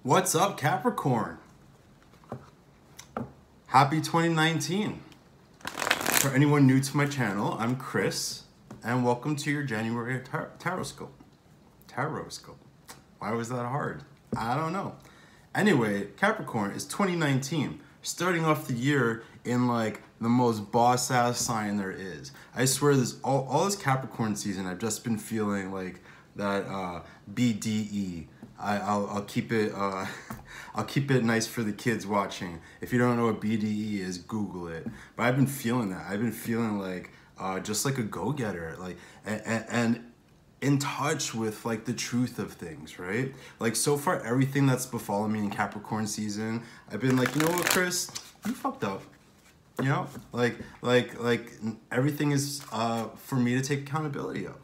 What's up, Capricorn? Happy 2019. For anyone new to my channel, I'm Chris, and welcome to your January Taroscope. Taroscope. Why was that hard? I don't know. Anyway, Capricorn is 2019, starting off the year in like the most boss-ass sign there is. I swear this all this Capricorn season, I've just been feeling like that BDE. I'll keep it I'll keep it nice for the kids watching. If you don't know what BDE is, Google it. But I've been feeling that. I've been feeling like just like a go-getter, like and in touch with like the truth of things, right? Like so far, everything that's befallen me in Capricorn season, I've been like, you know what, Chris, you fucked up. You know, like everything is for me to take accountability of.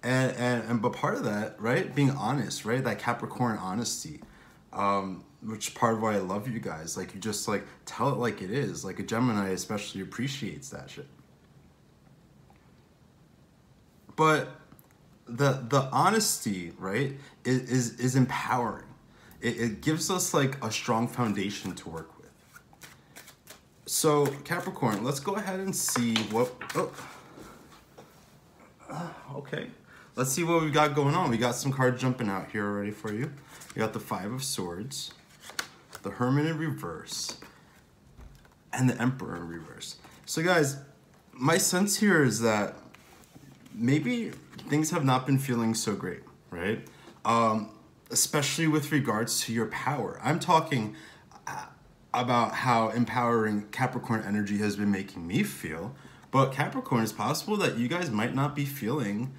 But part of that, right, being honest, right, that Capricorn honesty, which part of why I love you guys, like you just like tell it like it is, like a Gemini especially appreciates that shit. But the honesty, right, is empowering. It gives us like a strong foundation to work with. So Capricorn, let's go ahead and see what, okay. Let's see what we got going on. We got some cards jumping out here already for you. We got the Five of Swords, the Hermit in reverse, and the Emperor in reverse. So guys, my sense here is that maybe things have not been feeling so great, right? Especially with regards to your power. I'm talking about how empowering Capricorn energy has been making me feel, but Capricorn, it's possible that you guys might not be feeling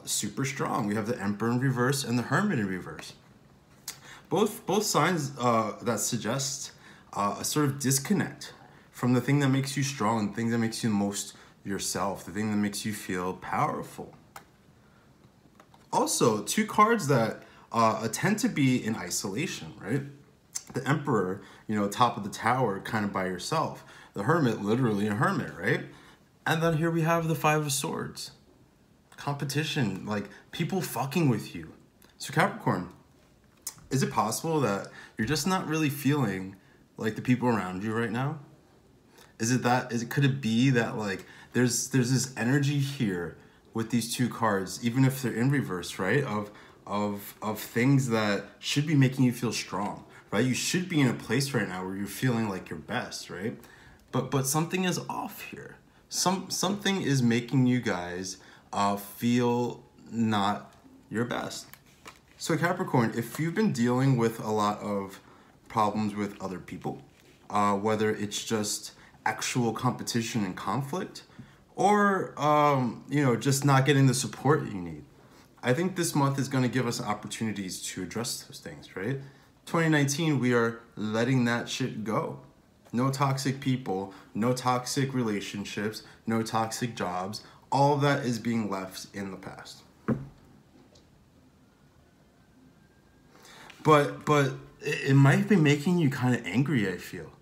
super strong. We have the Emperor in reverse and the Hermit in reverse. Both signs that suggest a sort of disconnect from the thing that makes you strong, the thing that makes you most yourself, the thing that makes you feel powerful. Also, two cards that tend to be in isolation, right? The Emperor, you know, top of the tower, kind of by yourself. The Hermit, literally a hermit, right? And then here we have the Five of Swords. Competition, like people fucking with you. So Capricorn, is it possible that you're just not really feeling like the people around you right now? Could it be that like there's this energy here with these two cards, even if they're in reverse, right? Of things that should be making you feel strong, right? You should be in a place right now where you're feeling like your best, right? But something is off here. Something is making you guys feel not your best. So Capricorn, if you've been dealing with a lot of problems with other people, whether it's just actual competition and conflict, or you know, just not getting the support you need, I think this month is going to give us opportunities to address those things, right? 2019, we are letting that shit go. No toxic people, no toxic relationships, no toxic jobs. All of that is being left in the past. But it might be making you kind of angry, I feel.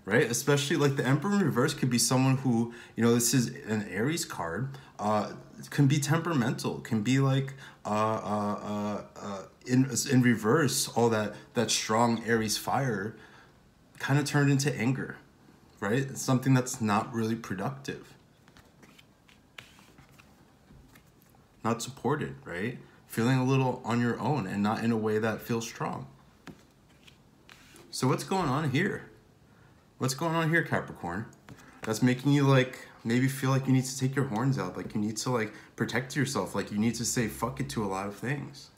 Right? Especially like the Emperor in reverse could be someone who, you know, this is an Aries card, can be temperamental, can be like in reverse, all that strong Aries fire kind of turned into anger, right? It's something that's not really productive. Not supported, right? Feeling a little on your own and not in a way that feels strong. So what's going on here? What's going on here, Capricorn? That's making you like maybe feel like you need to take your horns out, like you need to like protect yourself, like you need to say fuck it to a lot of things.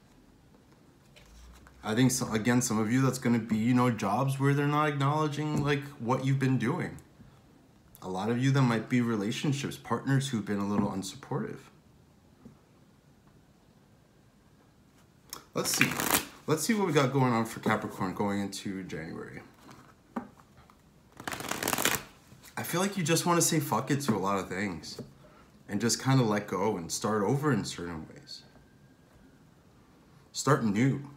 I think, so, again, some of you, that's going to be, you know, jobs where they're not acknowledging like what you've been doing. A lot of you, that might be relationships, partners who've been a little unsupportive. Let's see what we got going on for Capricorn going into January. I feel like you just want to say fuck it to a lot of things and just kind of let go and start over in certain ways. Start new,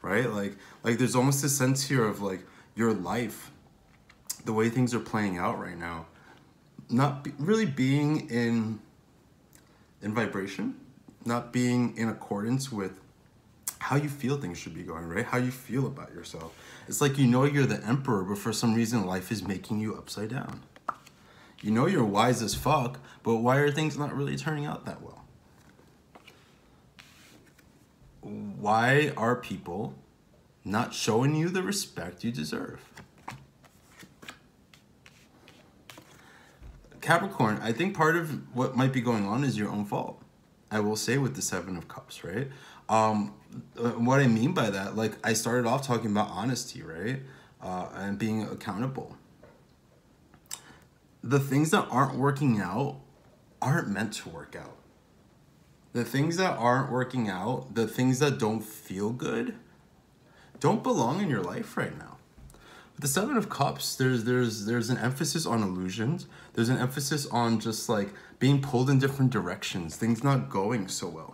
right? Like there's almost a sense here of like your life, the way things are playing out right now, not really being in vibration, not being in accordance with how you feel things should be going, right? How you feel about yourself. It's like you know you're the emperor, but for some reason life is making you upside down. You know you're wise as fuck, but why are things not really turning out that well? Why are people not showing you the respect you deserve? Capricorn, I think part of what might be going on is your own fault. I will say with the Seven of Cups, right? What I mean by that, like I started off talking about honesty, right? And being accountable. The things that aren't working out aren't meant to work out. The things that aren't working out, the things that don't feel good, don't belong in your life right now. With the Seven of Cups, there's an emphasis on illusions. There's an emphasis on just like being pulled in different directions, things not going so well.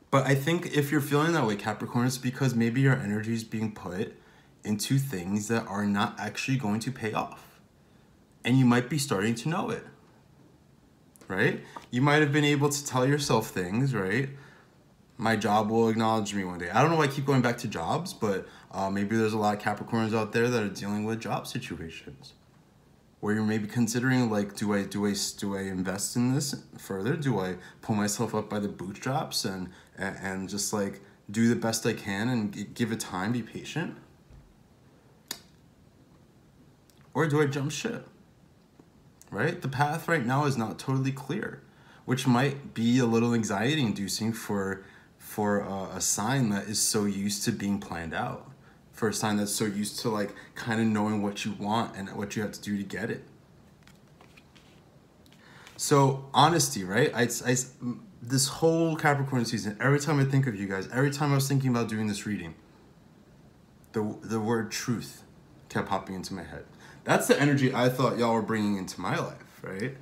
But I think if you're feeling that way, Capricorn, it's because maybe your energy is being put into things that are not actually going to pay off. And you might be starting to know it, right? You might have been able to tell yourself things, right? My job will acknowledge me one day. I don't know why I keep going back to jobs, but maybe there's a lot of Capricorns out there that are dealing with job situations where you're maybe considering like, do I invest in this further? Do I pull myself up by the bootstraps and just like do the best I can and give it time, be patient? Or do I jump ship? Right? The path right now is not totally clear, which might be a little anxiety inducing for a sign that is so used to being planned out, for a sign that's so used to like kind of knowing what you want and what you have to do to get it. So honesty, right? This whole Capricorn season, every time I think of you guys, every time I was thinking about doing this reading, the word truth kept popping into my head. That's the energy I thought y'all were bringing into my life, right?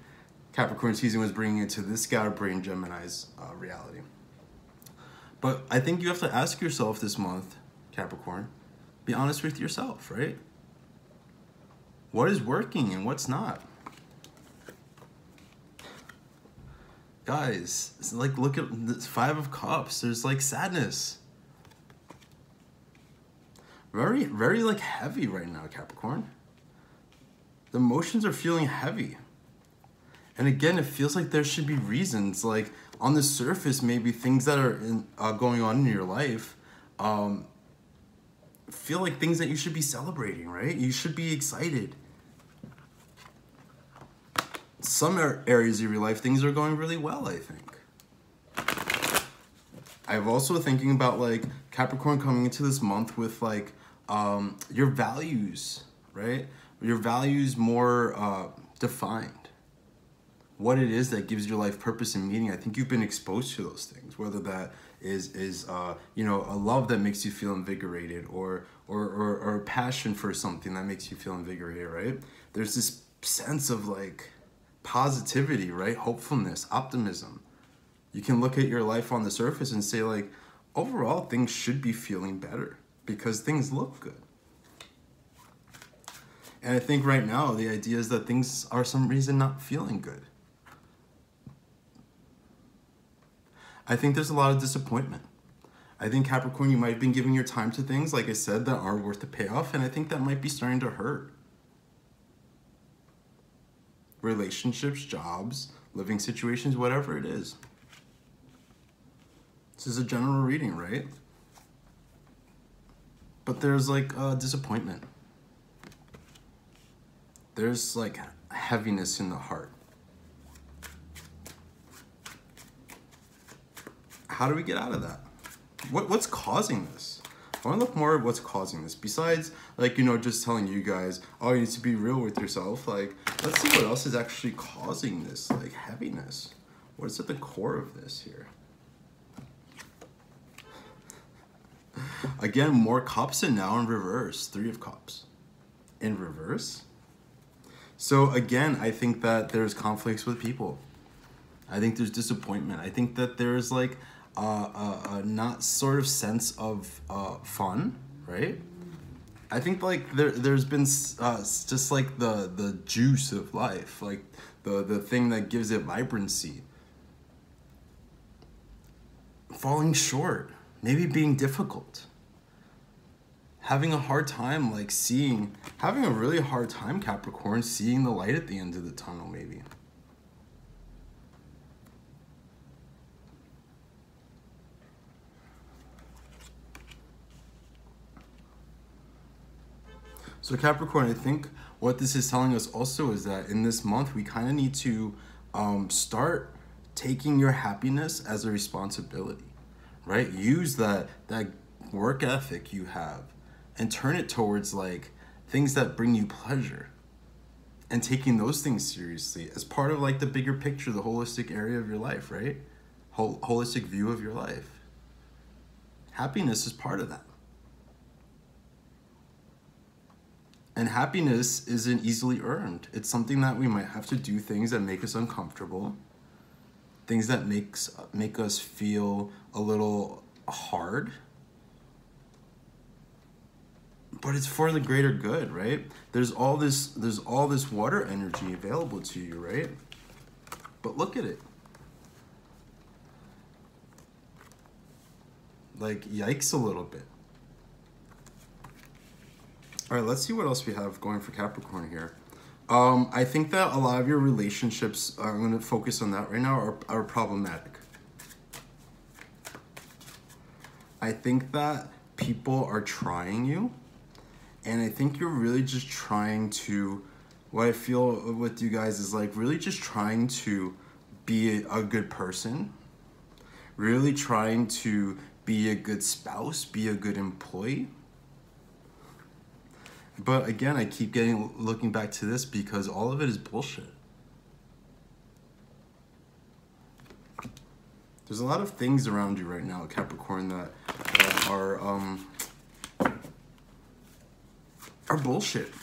Capricorn season was bringing it to this scattered brain Gemini's reality. But I think you have to ask yourself this month, Capricorn, be honest with yourself, right? What is working and what's not? Guys, it's like look at the Five of Cups. There's like sadness. Very, very like heavy right now, Capricorn. The emotions are feeling heavy. And again, it feels like there should be reasons. Like on the surface, maybe things that are going on in your life feel like things that you should be celebrating, right? You should be excited. Some areas of your life, things are going really well, I think. I've also thinking about like Capricorn coming into this month with like your values, right? Your values more defined. What it is that gives your life purpose and meaning. I think you've been exposed to those things, whether that is you know, a love that makes you feel invigorated or a passion for something that makes you feel invigorated, right? There's this sense of like positivity, right? Hopefulness, optimism. You can look at your life on the surface and say like, overall things should be feeling better because things look good. And I think right now the idea is that things are some reason not feeling good. I think there's a lot of disappointment. I think Capricorn, you might have been giving your time to things, like I said, that aren't worth the payoff, and I think that might be starting to hurt. Relationships, jobs, living situations, whatever it is. This is a general reading, right? But there's like disappointment. There's like heaviness in the heart. How do we get out of that? What's causing this? I want to look more at what's causing this. Besides, like, you know, just telling you guys, oh, you need to be real with yourself. Like, let's see what else is actually causing this, like, heaviness. What's at the core of this here? Again, more cups and now in reverse. Three of Cups. In reverse? So, again, I think that there's conflicts with people. I think there's disappointment. I think that there's, like, a not sort of sense of fun, right? I think like there's been just like the juice of life, like the thing that gives it vibrancy falling short, maybe being difficult, having a hard time, like having a really hard time, Capricorn, seeing the light at the end of the tunnel, maybe. So Capricorn, I think what this is telling us also is that in this month, we kind of need to start taking your happiness as a responsibility, right? Use that work ethic you have and turn it towards like things that bring you pleasure, and taking those things seriously as part of like the bigger picture, the holistic area of your life, right? Holistic view of your life. Happiness is part of that. And happiness isn't easily earned. It's something that we might have to do things that make us uncomfortable, things that make us feel a little hard. But it's for the greater good, right? There's all this water energy available to you, right? But look at it. Like, yikes a little bit. All right, let's see what else we have going for Capricorn here. I think that a lot of your relationships, I'm going to focus on that right now, are problematic. I think that people are trying you, and I think you're really just trying to, what I feel with you guys is like really just trying to be a good person, really trying to be a good spouse, be a good employee. But again, I keep looking back to this because all of it is bullshit. There's a lot of things around you right now, Capricorn, that are bullshit.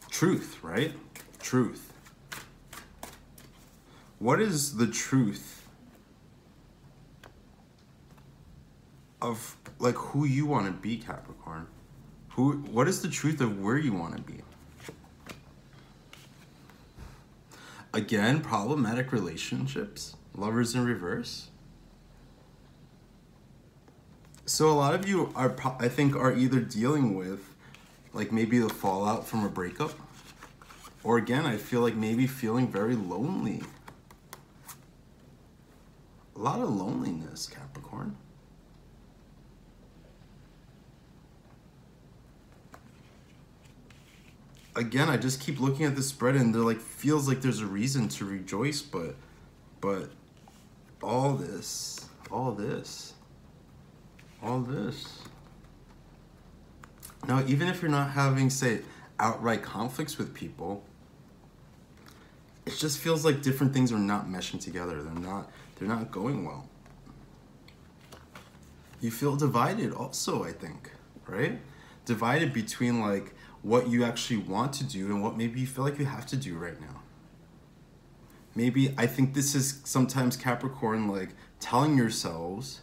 Truth, right? Truth. What is the truth of like who you want to be, Capricorn? What is the truth of where you want to be? Again, problematic relationships, lovers in reverse. So a lot of you I think are either dealing with like maybe the fallout from a breakup, or again, I feel like maybe feeling very lonely. A lot of loneliness, Capricorn. Again, I just keep looking at this spread and there like feels like there's a reason to rejoice, but all this. Now, even if you're not having, say, outright conflicts with people, it just feels like different things are not meshing together. They're not going well. You feel divided also, I think, right? Divided between like what you actually want to do and what maybe you feel like you have to do right now. Maybe, I think this is sometimes Capricorn, like telling yourselves,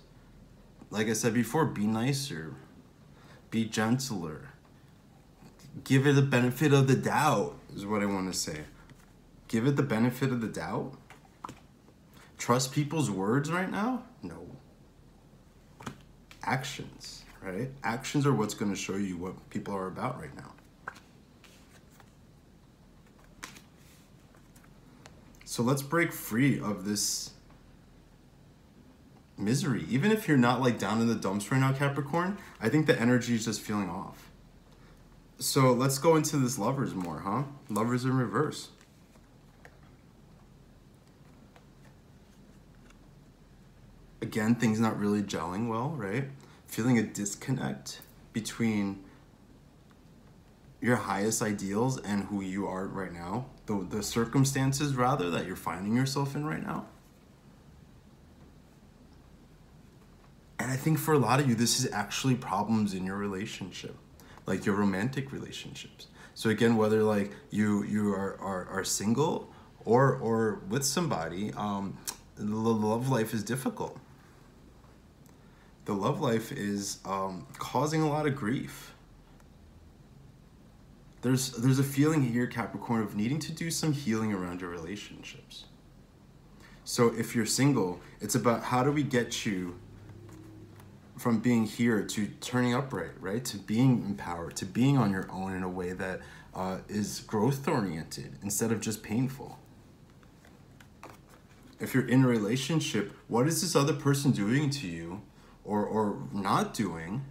like I said before, be nicer, be gentler, give it the benefit of the doubt is what I want to say. Give it the benefit of the doubt. Trust people's words right now? No. Actions, right? Actions are what's going to show you what people are about right now. So let's break free of this misery. Even if you're not like down in the dumps right now, Capricorn, I think the energy is just feeling off. So let's go into this lovers more, huh? Lovers in reverse. Again, things not really gelling well, right? Feeling a disconnect between your highest ideals and who you are right now. The circumstances, rather, that you're finding yourself in right now. And I think for a lot of you, this is actually problems in your relationship, like your romantic relationships. So again, whether like you are single or with somebody, the love life is difficult. The love life is causing a lot of grief. There's a feeling here, Capricorn, of needing to do some healing around your relationships. So if you're single, It's about how do we get you from being here to turning upright, right? To being empowered, to being on your own in a way that is growth oriented instead of just painful. If you're in a relationship, what is this other person doing to you or not doing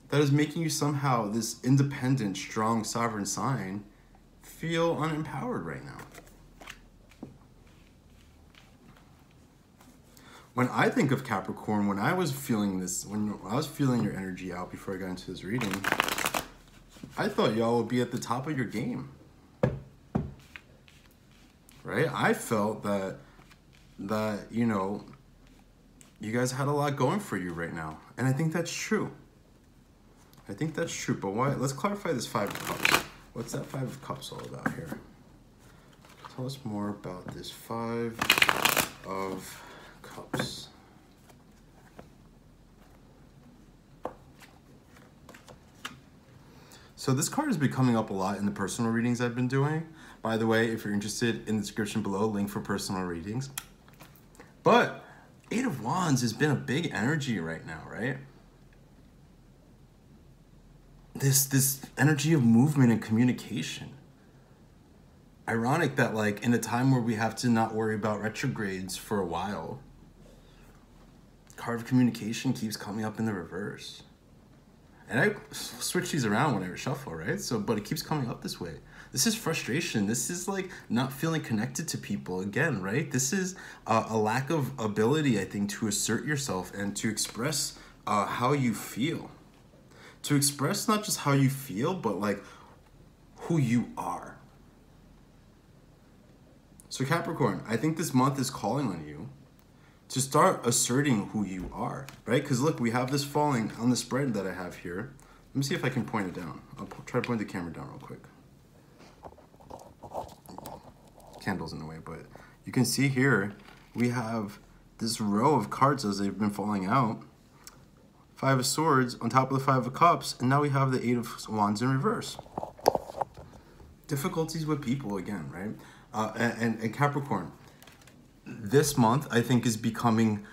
that is making you somehow, this independent, strong, sovereign sign, feel unempowered right now? When I think of Capricorn, when I was feeling this, when I was feeling your energy out before I got into this reading, I thought y'all would be at the top of your game. Right? I felt that you know, you guys had a lot going for you right now. And I think that's true. I think that's true. But why? Let's clarify this Five of Cups. What's that Five of Cups all about here? Tell us more about this Five of Cups. So this card has been coming up a lot in the personal readings I've been doing. By the way, if you're interested, in the description below, link for personal readings. But Eight of Wands has been a big energy right now, right? This energy of movement and communication. Ironic that, like, in a time where we have to not worry about retrogrades for a while, card of communication keeps coming up in the reverse. And I switch these around when I reshuffle, right? So, but it keeps coming up this way. This is frustration. This is like not feeling connected to people again, right? This is a lack of ability, I think, to assert yourself and to express how you feel. To express not just how you feel, but like who you are. So Capricorn, I think this month is calling on you to start asserting who you are, right? Because look, we have this falling on the spread that I have here. Let me see if I can point it down. I'll try to point the camera down real quick. Candle's in the way, but you can see here, we have this row of cards as they've been falling out. Five of Swords on top of the Five of Cups, and now we have the Eight of Wands in reverse. Difficulties with people again, right? And Capricorn, this month I think is becoming,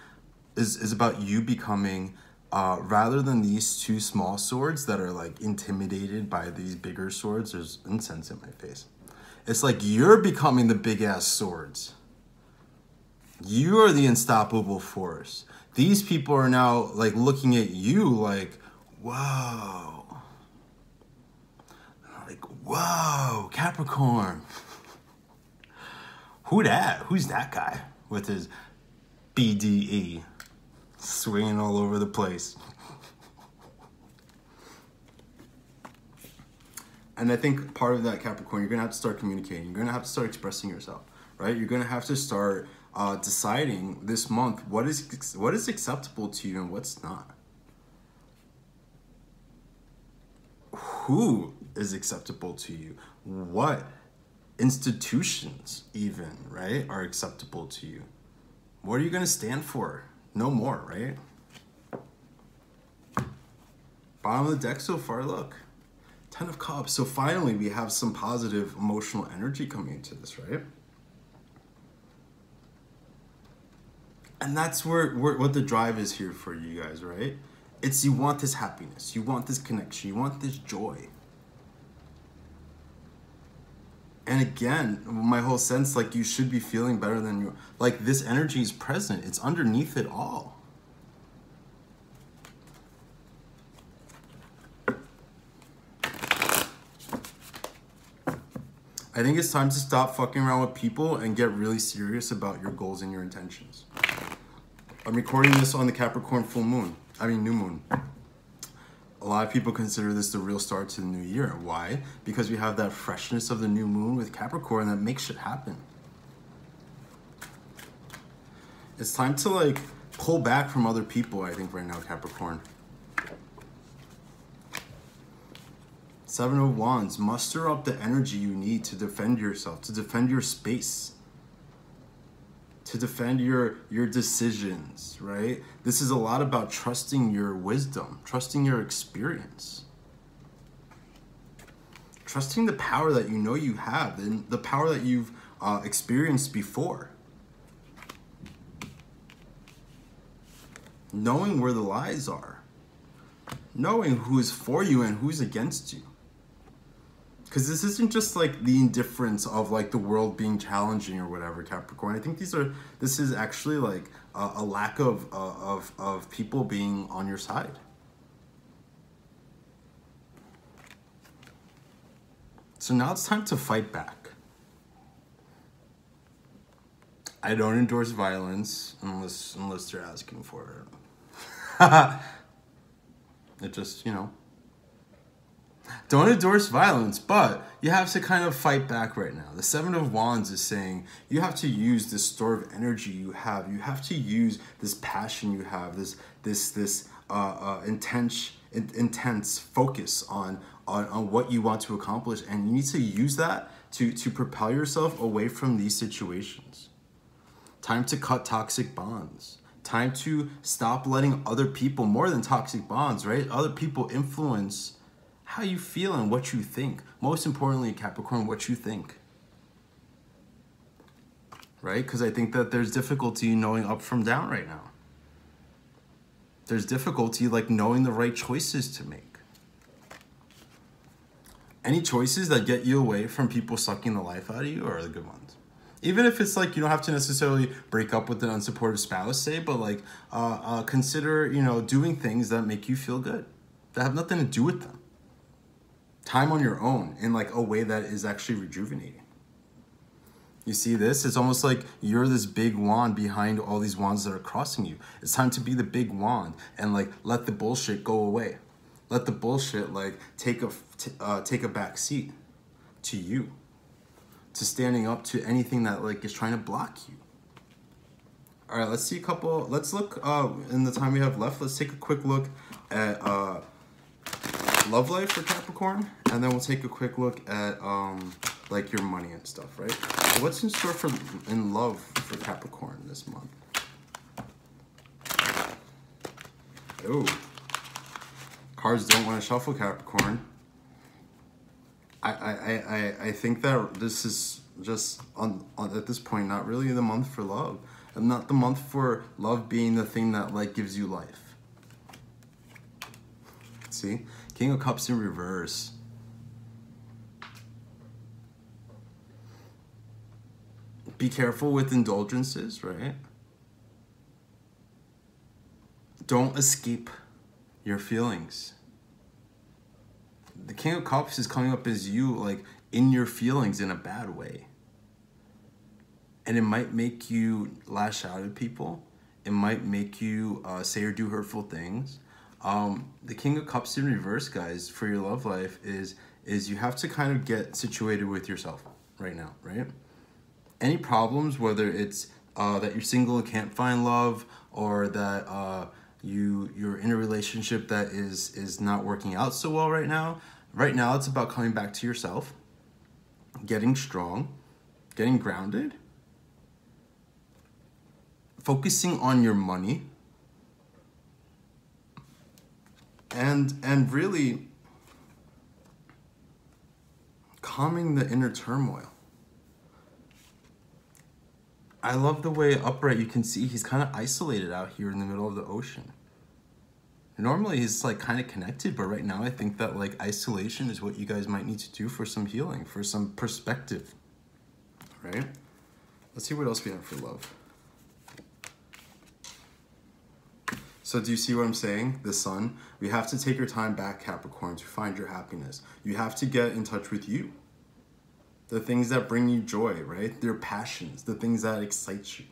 is about you becoming, rather than these two small swords that are like intimidated by these bigger swords. There's incense in my face. It's like you're becoming the big ass swords. You are the unstoppable force. These people are now like looking at you like, whoa. Like, whoa, Capricorn. Who that? Who's that guy with his BDE swinging all over the place? And I think part of that, Capricorn, you're going to have to start communicating. You're going to have to start expressing yourself, right? You're going to have to start deciding this month what is acceptable to you and what's not. Who is acceptable to you? What institutions even, right, are acceptable to you? What are you going to stand for? No more, right? Bottom of the deck so far, look. Ten of Cups. So finally we have some positive emotional energy coming into this, right? And that's where what the drive is here for you guys, right? It's you want this happiness. You want this connection. You want this joy. And again, my whole sense, like, you should be feeling better than you. Like, this energy is present. It's underneath it all. I think it's time to stop fucking around with people and get really serious about your goals and your intentions. I'm recording this on the Capricorn full moon. New moon. A lot of people consider this the real start to the new year. Why? Because we have that freshness of the new moon with Capricorn that makes shit happen. It's time to, like, pull back from other people, I think, right now, Capricorn. Seven of Wands. Muster up the energy you need to defend yourself, to defend your space, to defend your decisions, right? This is a lot about trusting your wisdom, trusting your experience, trusting the power that you know you have and the power that you've experienced before. knowing where the lies are, knowing who is for you and who's against you. Because this isn't just like the indifference of like the world being challenging or whatever, Capricorn. I think this is actually like a lack of people being on your side. So now it's time to fight back. I don't endorse violence unless they're asking for it. It just, you know. Don't endorse violence, but you have to kind of fight back right now. The Seven of Wands is saying you have to use this store of energy you have. You have to use this passion you have, this intense focus on what you want to accomplish, and you need to use that to propel yourself away from these situations. Time to cut toxic bonds. Time to stop letting other people, more than toxic bonds, right? Other people influence how you feel and what you think. Most importantly, Capricorn, what you think. Right? Because I think that there's difficulty knowing up from down right now. There's difficulty like knowing the right choices to make. Any choices that get you away from people sucking the life out of you are the good ones. Even if it's like you don't have to necessarily break up with an unsupportive spouse, say, but like consider, you know, doing things that make you feel good, that have nothing to do with them. Time on your own in like a way that is actually rejuvenating. You see this? It's almost like you're this big wand behind all these wands that are crossing you. It's time to be the big wand and like let the bullshit go away. Let the bullshit like take a back seat to you, to standing up to anything that like is trying to block you. All right, let's see a couple. Let's look in the time we have left. Let's take a quick look at love life for Capricorn, and then we'll take a quick look at like your money and stuff, right? So what's in store in love for Capricorn this month? Oh, cards don't want to shuffle, Capricorn. I think that this is just on at this point not really the month for love, and not the month for love being the thing that like gives you life. See, King of Cups in reverse. Be careful with indulgences, right? Don't escape your feelings. The King of Cups is coming up as you, like, in your feelings in a bad way. And it might make you lash out at people. It might make you say or do hurtful things. The King of Cups in reverse, guys, for your love life is you have to kind of get situated with yourself right now, right? Any problems, whether it's that you're single and can't find love, or that you're in a relationship that is not working out so well right now. Right now, it's about coming back to yourself, getting strong, getting grounded, focusing on your money, and really calming the inner turmoil. I love the way upright you can see he's kind of isolated out here in the middle of the ocean. Normally he's like kind of connected, but right now I think that like isolation is what you guys might need to do for some healing, for some perspective, right? Let's see what else we have for love. So do you see what I'm saying? The Sun. We have to take your time back, Capricorn, to find your happiness. You have to get in touch with you. The things that bring you joy, right? Your passions, the things that excite you.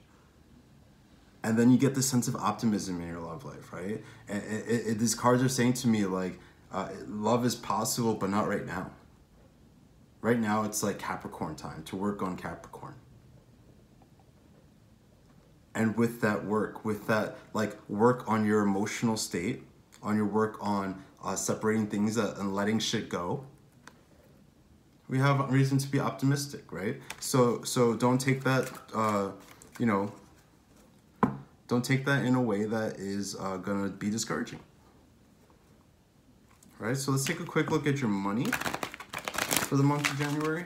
And then you get this sense of optimism in your love life, right? And these cards are saying to me, like, love is possible, but not right now. Right now, it's like Capricorn time, to work on Capricorn. And with that work, like, work on your emotional state, on your work on separating things and letting shit go, we have reason to be optimistic, right? So don't take that, don't take that in a way that is gonna be discouraging. Right, so let's take a quick look at your money for the month of January.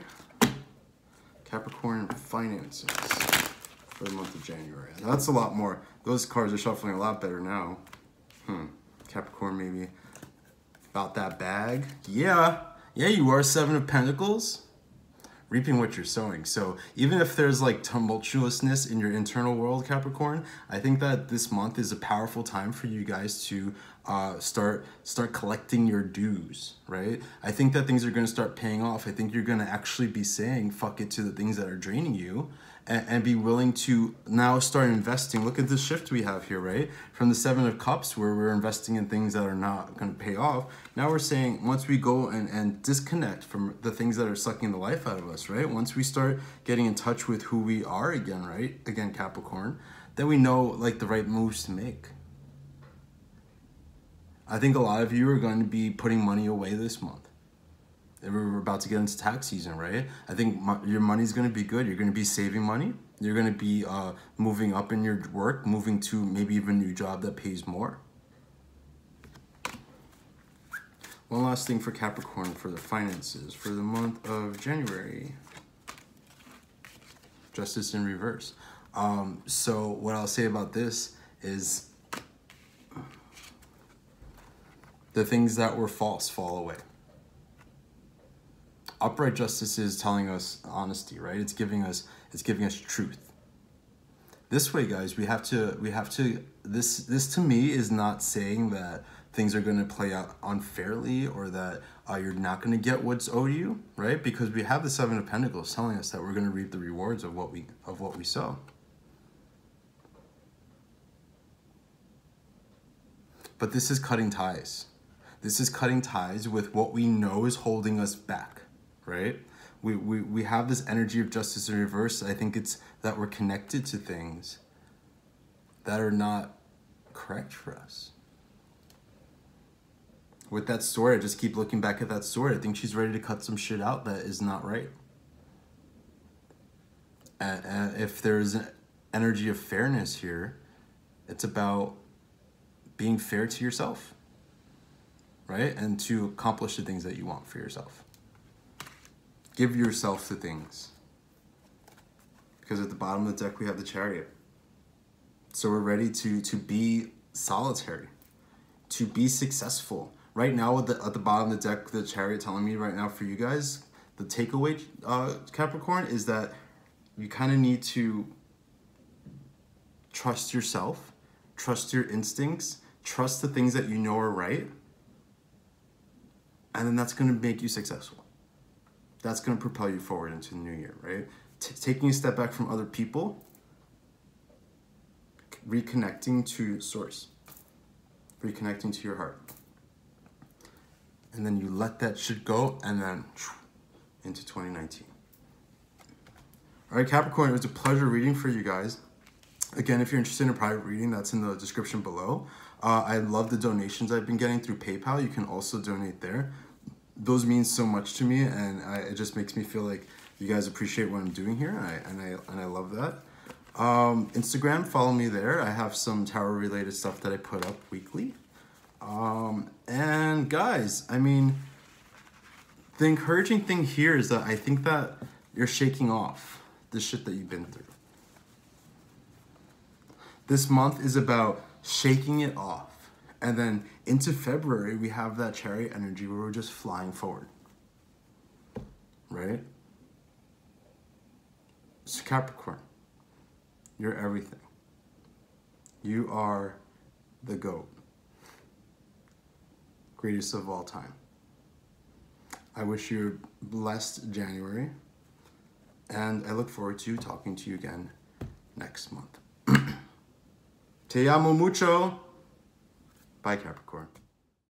Capricorn finances. for the month of January. That's a lot more. Those cards are shuffling a lot better now. Capricorn, maybe about that bag. Yeah, you are 7 of Pentacles. Reaping what you're sowing. So even if there's like tumultuousness in your internal world, Capricorn, I think that this month is a powerful time for you guys to start collecting your dues, right? I think that things are going to start paying off. I think you're going to actually be saying fuck it to the things that are draining you, and be willing to now start investing. Look at the shift we have here, right? From the 7 of Cups, where we're investing in things that are not going to pay off. Now we're saying once we go and disconnect from the things that are sucking the life out of us, right? Once we start getting in touch with who we are again, right? Again, Capricorn, then we know like the right moves to make. I think a lot of you are going to be putting money away this month. We're about to get into tax season, right? I think your money's going to be good. You're going to be saving money. You're going to be moving up in your work, moving to maybe even a new job that pays more. One last thing for Capricorn for the finances for the month of January. Justice in reverse. So what I'll say about this is the things that were false fall away. Upright justice is telling us honesty, right? It's giving us truth. This way, guys, we have to this to me is not saying that things are going to play out unfairly or that you're not going to get what's owed you, right? Because we have the 7 of Pentacles telling us that we're going to reap the rewards of what we sow. But this is cutting ties. This is cutting ties with what we know is holding us back, right? We have this energy of justice in reverse. I think it's that we're connected to things that are not correct for us. With that sword, I just keep looking back at that sword. I think she's ready to cut some shit out that is not right. And if there's an energy of fairness here, it's about being fair to yourself, right? And to accomplish the things that you want for yourself. Give yourself the things. Because at the bottom of the deck, we have the Chariot. So we're ready to be solitary, to be successful. Right now, at the bottom of the deck, the Chariot telling me right now for you guys, the takeaway, Capricorn, is that you kind of need to trust yourself, trust your instincts, trust the things that you know are right, and then that's going to make you successful. That's going to propel you forward into the new year, right? Taking a step back from other people, reconnecting to source, reconnecting to your heart. And then you let that shit go, and then into 2019. All right, Capricorn, it was a pleasure reading for you guys. Again, if you're interested in a private reading, that's in the description below. I love the donations I've been getting through PayPal. You can also donate there. Those mean so much to me, and it just makes me feel like you guys appreciate what I'm doing here, and I love that. Instagram, follow me there. I have some tarot-related stuff that I put up weekly. And guys, I mean, the encouraging thing here is that I think that you're shaking off the shit that you've been through. This month is about shaking it off. And then into February, we have that Chariot energy where we're just flying forward. Right? So Capricorn, you're everything. You are the GOAT. Greatest of all time. I wish you a blessed January. And I look forward to talking to you again next month. Te amo mucho. Bye, Capricorn.